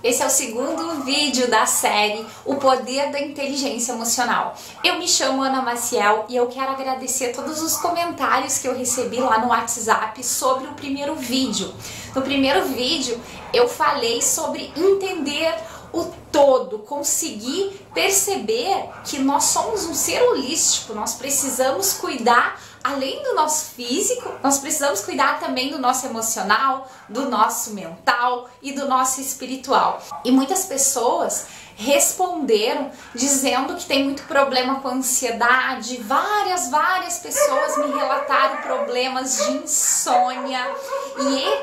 Esse é o segundo vídeo da série O Poder da Inteligência Emocional. Eu me chamo Ana Maciel e eu quero agradecer todos os comentários que eu recebi lá no WhatsApp sobre o primeiro vídeo. No primeiro vídeo eu falei sobre entender o todo, conseguir perceber que nós somos um ser holístico, nós precisamos cuidar além do nosso físico, nós precisamos cuidar também do nosso emocional, do nosso mental e do nosso espiritual. E muitas pessoas responderam dizendo que tem muito problema com ansiedade, várias pessoas me relataram problemas de insônia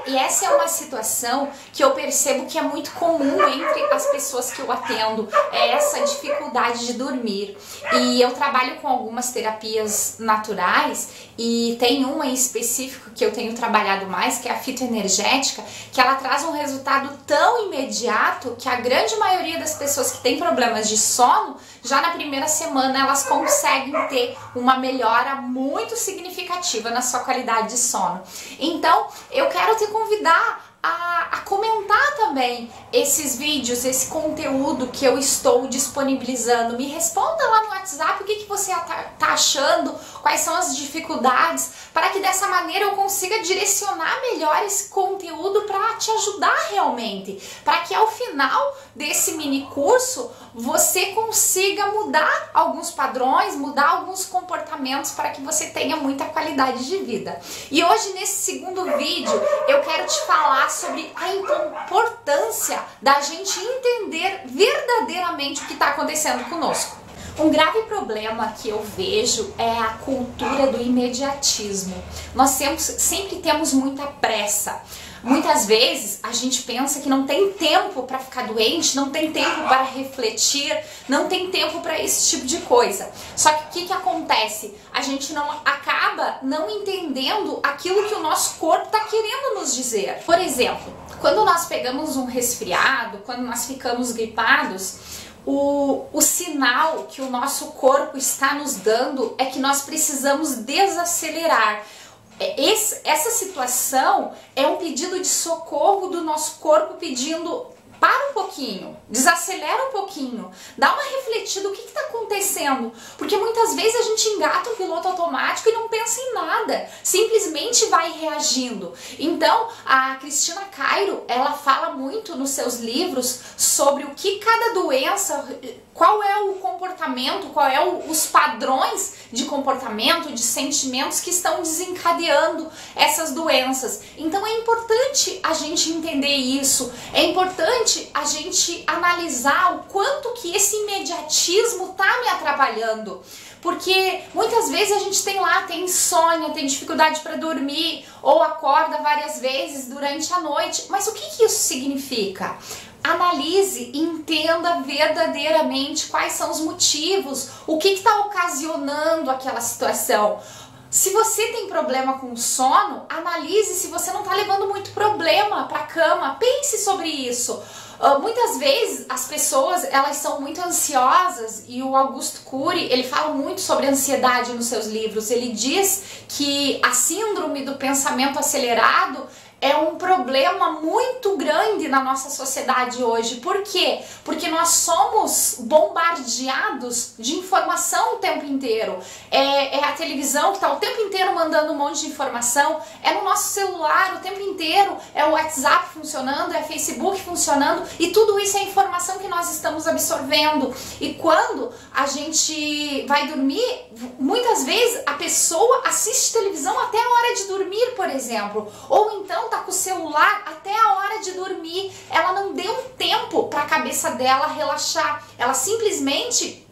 e essa é uma situação que eu percebo que é muito comum entre as pessoas que eu atendo, é essa dificuldade de dormir. E eu trabalho com algumas terapias naturais e tem uma em específico que eu tenho trabalhado mais, que é a fitoenergética, que ela traz um resultado tão imediato que a grande maioria das pessoas que têm problemas de sono, já na primeira semana elas conseguem ter uma melhora muito significativa na sua qualidade de sono. Então, eu quero te convidar a comentar também esses vídeos, esse conteúdo que eu estou disponibilizando. Me responda lá no WhatsApp o que você tá achando, quais são as dificuldades, para que dessa maneira eu consiga direcionar melhor esse conteúdo para te ajudar realmente, para que ao final desse mini curso você consiga mudar alguns padrões, mudar alguns comportamentos para que você tenha muita qualidade de vida. E hoje nesse segundo vídeo eu quero te falar sobre a importância da gente entender verdadeiramente o que está acontecendo conosco. Um grave problema que eu vejo é a cultura do imediatismo. Nós sempre temos muita pressa. Muitas vezes a gente pensa que não tem tempo para ficar doente, não tem tempo para refletir, não tem tempo para esse tipo de coisa. Só que o que acontece? A gente acaba não entendendo aquilo que o nosso corpo está querendo nos dizer. Por exemplo, quando nós pegamos um resfriado, quando nós ficamos gripados, o sinal que o nosso corpo está nos dando é que nós precisamos desacelerar. Essa situação é um pedido de socorro do nosso corpo pedindo: para um pouquinho, desacelera um pouquinho, dá uma refletida, o que está acontecendo? Porque muitas vezes a gente engata um piloto automático e não pensa em nada, simplesmente vai reagindo. Então, a Cristina Cairo, ela fala muito nos seus livros sobre o que cada doença, qual é o comportamento, qual é os padrões de comportamento, de sentimentos que estão desencadeando essas doenças. Então é importante a gente entender isso, é importante a gente analisar o quanto que esse imediatismo tá me atrapalhando. Porque muitas vezes a gente tem insônia, tem dificuldade para dormir ou acorda várias vezes durante a noite. Mas o que isso significa? Analise e entenda verdadeiramente quais são os motivos, o que está ocasionando aquela situação. Se você tem problema com sono, analise se você não está levando muito problema para a cama, pense sobre isso. Muitas vezes as pessoas elas são muito ansiosas e o Augusto Cury ele fala muito sobre ansiedade nos seus livros. Ele diz que a síndrome do pensamento acelerado é um problema muito grande na nossa sociedade hoje. Por quê? Porque nós somos bombardeados de informação o tempo inteiro. É a televisão que está o tempo inteiro mandando um monte de informação, é no nosso celular o tempo inteiro, é o WhatsApp funcionando, é o Facebook funcionando, e tudo isso é informação que nós estamos absorvendo. E quando a gente vai dormir, muitas vezes a pessoa assiste televisão até a hora de dormir, por exemplo, ou então tá com o celular até a hora de dormir. Ela não deu um tempo para a cabeça dela relaxar, ela simplesmente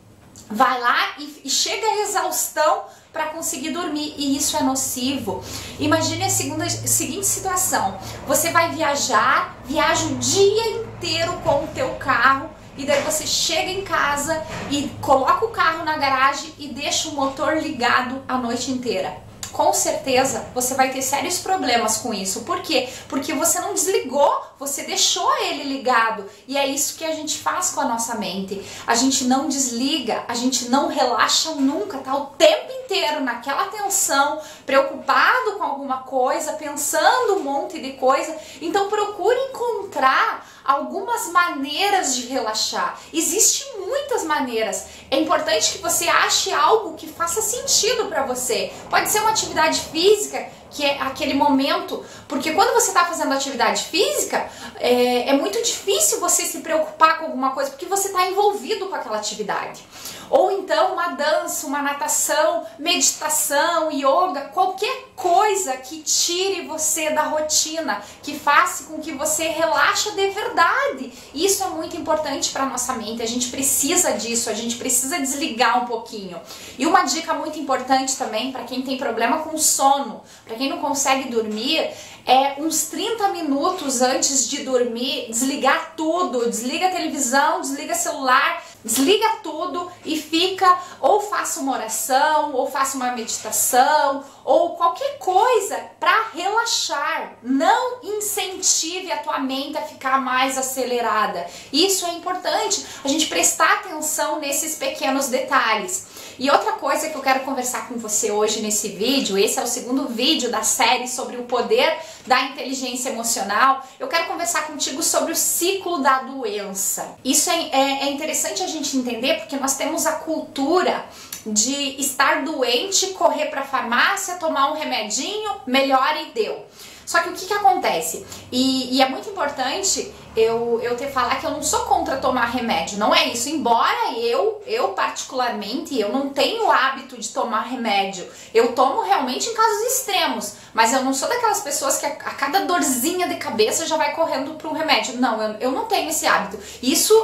vai lá e chega à exaustão para conseguir dormir, e isso é nocivo. Imagine a seguinte situação: você vai viaja o dia inteiro com o teu carro, e daí você chega em casa e coloca o carro na garagem e deixa o motor ligado a noite inteira. Com certeza você vai ter sérios problemas com isso. Por quê? Porque você não desligou, você deixou ele ligado. E é isso que a gente faz com a nossa mente. A gente não desliga, a gente não relaxa nunca, tá o tempo inteiro naquela tensão, preocupado com alguma coisa, pensando um monte de coisa. Então procure encontrar algumas maneiras de relaxar. Existem muitas maneiras. É importante que você ache algo que faça sentido para você. Pode ser uma atividade física, que é aquele momento, porque quando você está fazendo atividade física, é muito difícil você se preocupar com alguma coisa, porque você está envolvido com aquela atividade. Ou então uma dança, uma natação, meditação, yoga, qualquer coisa que tire você da rotina, que faça com que você relaxe de verdade. Isso é muito importante para nossa mente, a gente precisa disso, a gente precisa desligar um pouquinho. E uma dica muito importante também para quem tem problema com sono, para quem não consegue dormir, é uns 30 minutos antes de dormir, desligar tudo, desliga a televisão, desliga celular, desliga tudo e fica, ou faça uma oração, ou faça uma meditação, ou qualquer coisa para relaxar. Não incentive a tua mente a ficar mais acelerada. Isso é importante, a gente prestar atenção nesses pequenos detalhes. E outra coisa que eu quero conversar com você hoje nesse vídeo, esse é o segundo vídeo da série sobre o poder da inteligência emocional, eu quero conversar contigo sobre o ciclo da doença. Isso é interessante a gente entender porque nós temos a cultura de estar doente, correr para a farmácia, tomar um remedinho, melhora e deu. Só que o que acontece? E é muito importante eu te falar que eu não sou contra tomar remédio, não é isso. Embora eu particularmente, eu não tenho o hábito de tomar remédio. Eu tomo realmente em casos extremos, mas eu não sou daquelas pessoas que a cada dorzinha de cabeça já vai correndo para um remédio. Não, eu não tenho esse hábito. Isso,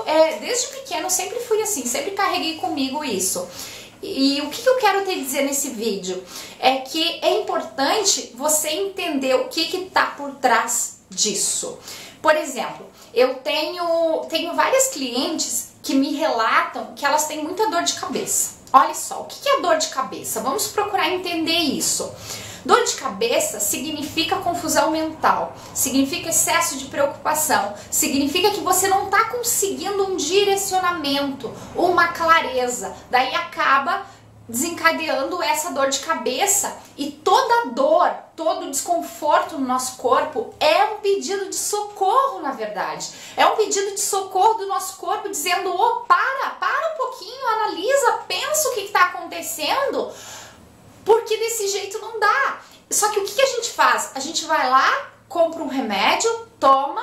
desde pequeno, eu sempre fui assim, sempre carreguei comigo isso. E o que eu quero te dizer nesse vídeo é que é importante você entender o que está por trás disso. Por exemplo, eu tenho várias clientes que me relatam que elas têm muita dor de cabeça. Olha só, o que é dor de cabeça? Vamos procurar entender isso. Dor de cabeça significa confusão mental, significa excesso de preocupação, significa que você não está conseguindo um direcionamento, uma clareza, daí acaba desencadeando essa dor de cabeça e toda dor, todo desconforto no nosso corpo é um pedido de socorro, na verdade. É um pedido de socorro do nosso corpo dizendo, para um pouquinho, analisa, pensa o que está acontecendo, porque desse jeito não dá. Só que o que a gente faz? A gente vai lá, compra um remédio, toma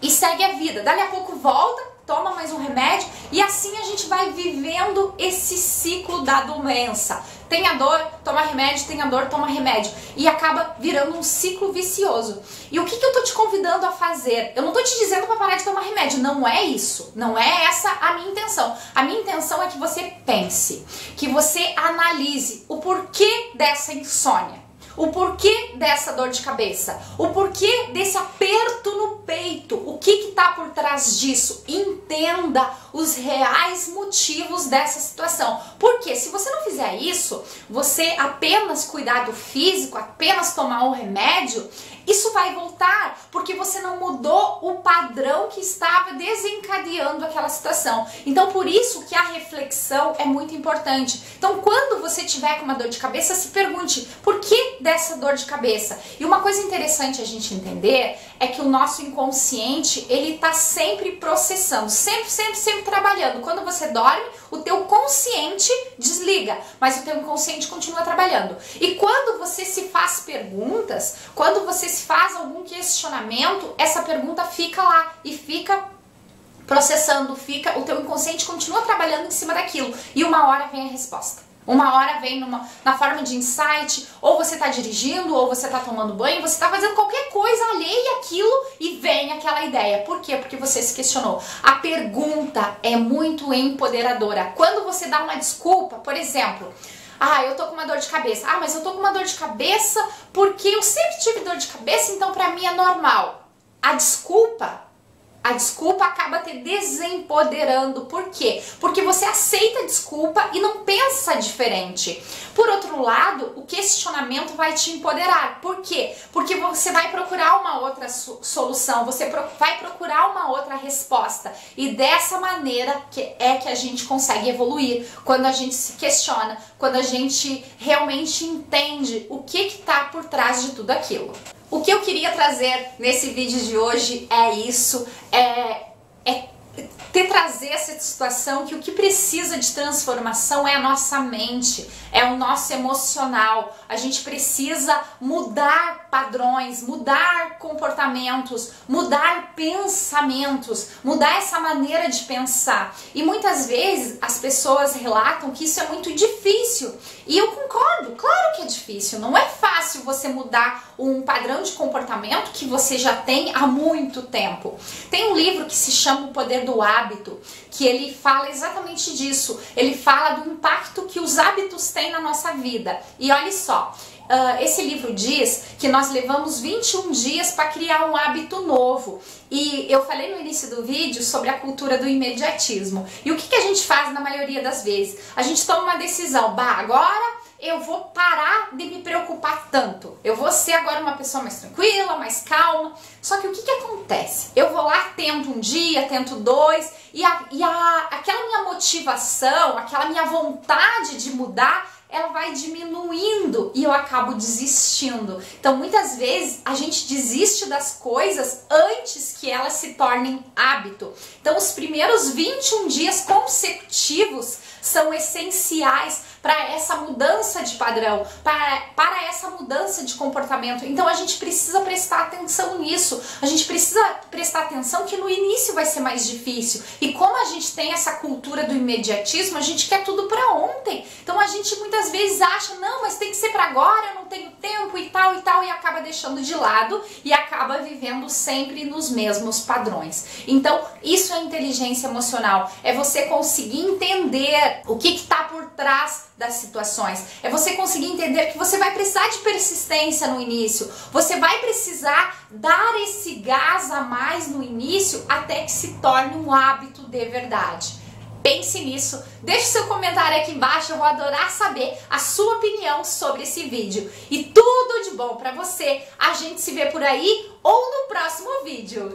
e segue a vida. Dali a pouco volta, toma mais um remédio e assim a gente vai vivendo esse ciclo da doença. Tem a dor, toma remédio, tem a dor, toma remédio. E acaba virando um ciclo vicioso. E o que eu tô te convidando a fazer? Eu não tô te dizendo para parar de tomar remédio, não é isso. Não é essa a minha intenção. A minha intenção é que você pense, que você analise o porquê dessa insônia. O porquê dessa dor de cabeça, o porquê desse aperto no peito, o que está por trás disso. Entenda os reais motivos dessa situação. Porque se você não fizer isso, você apenas cuidar do físico, apenas tomar um remédio, isso vai voltar porque você não mudou o padrão que estava desencadeando aquela situação. Então, por isso que a reflexão é muito importante. Então, quando você tiver com uma dor de cabeça, se pergunte, por que dessa dor de cabeça? E uma coisa interessante a gente entender é que o nosso inconsciente, ele tá sempre processando, sempre trabalhando. Quando você dorme, o teu consciente desliga, mas o teu inconsciente continua trabalhando. E quando você se faz perguntas, quando você se faz algum questionamento, essa pergunta fica lá e fica processando, o teu inconsciente continua trabalhando em cima daquilo e uma hora vem a resposta. Uma hora vem na forma de insight, ou você está dirigindo, ou você está tomando banho, você está fazendo qualquer coisa alheia àquilo e vem aquela ideia. Por quê? Porque você se questionou. A pergunta é muito empoderadora. Quando você dá uma desculpa, por exemplo, eu tô com uma dor de cabeça. Mas eu tô com uma dor de cabeça porque eu sempre tive dor de cabeça, então pra mim é normal. A desculpa acaba te desempoderando. Por quê? Porque você aceita a desculpa e não pensa diferente. Por outro lado, o questionamento vai te empoderar. Por quê? Porque você vai procurar uma outra solução, você vai procurar uma outra resposta. E dessa maneira que a gente consegue evoluir. Quando a gente se questiona, quando a gente realmente entende o que está por trás de tudo aquilo. O que eu queria trazer nesse vídeo de hoje é isso, trazer essa situação que o que precisa de transformação é a nossa mente, é o nosso emocional. A gente precisa mudar padrões, mudar comportamentos, mudar pensamentos, mudar essa maneira de pensar. E muitas vezes as pessoas relatam que isso é muito difícil. E eu concordo, claro que é difícil. Não é fácil você mudar um padrão de comportamento que você já tem há muito tempo. Tem um livro que se chama O Poder do Hábito, que ele fala exatamente disso. Ele fala do impacto que os hábitos têm na nossa vida. E olha só, esse livro diz que nós levamos 21 dias para criar um hábito novo. E eu falei no início do vídeo sobre a cultura do imediatismo. E o que a gente faz na maioria das vezes? A gente toma uma decisão, agora eu vou parar de me preocupar tanto. Eu vou ser agora uma pessoa mais tranquila, mais calma. Só que o que acontece? Eu vou lá, tento um dia, tento dois, e aquela minha motivação, aquela minha vontade de mudar, ela vai diminuindo e eu acabo desistindo. Então, muitas vezes, a gente desiste das coisas antes que elas se tornem hábito. Então, os primeiros 21 dias consecutivos são essenciais para essa mudança de padrão, para essa mudança de comportamento. Então, a gente precisa prestar atenção nisso. A gente precisa prestar atenção que no início vai ser mais difícil. E como a gente tem essa cultura do imediatismo, a gente quer tudo para ontem. Então, a gente muitas vezes acha, não, mas tem que ser para agora, eu não tenho tempo e tal, e acaba deixando de lado e acaba vivendo sempre nos mesmos padrões. Então, isso é inteligência emocional, é você conseguir entender o que está por trás das situações, é você conseguir entender que você vai precisar de persistência no início, você vai precisar dar esse gás a mais no início até que se torne um hábito de verdade. Pense nisso, deixe seu comentário aqui embaixo, eu vou adorar saber a sua opinião sobre esse vídeo. E tudo de bom pra você, a gente se vê por aí ou no próximo vídeo.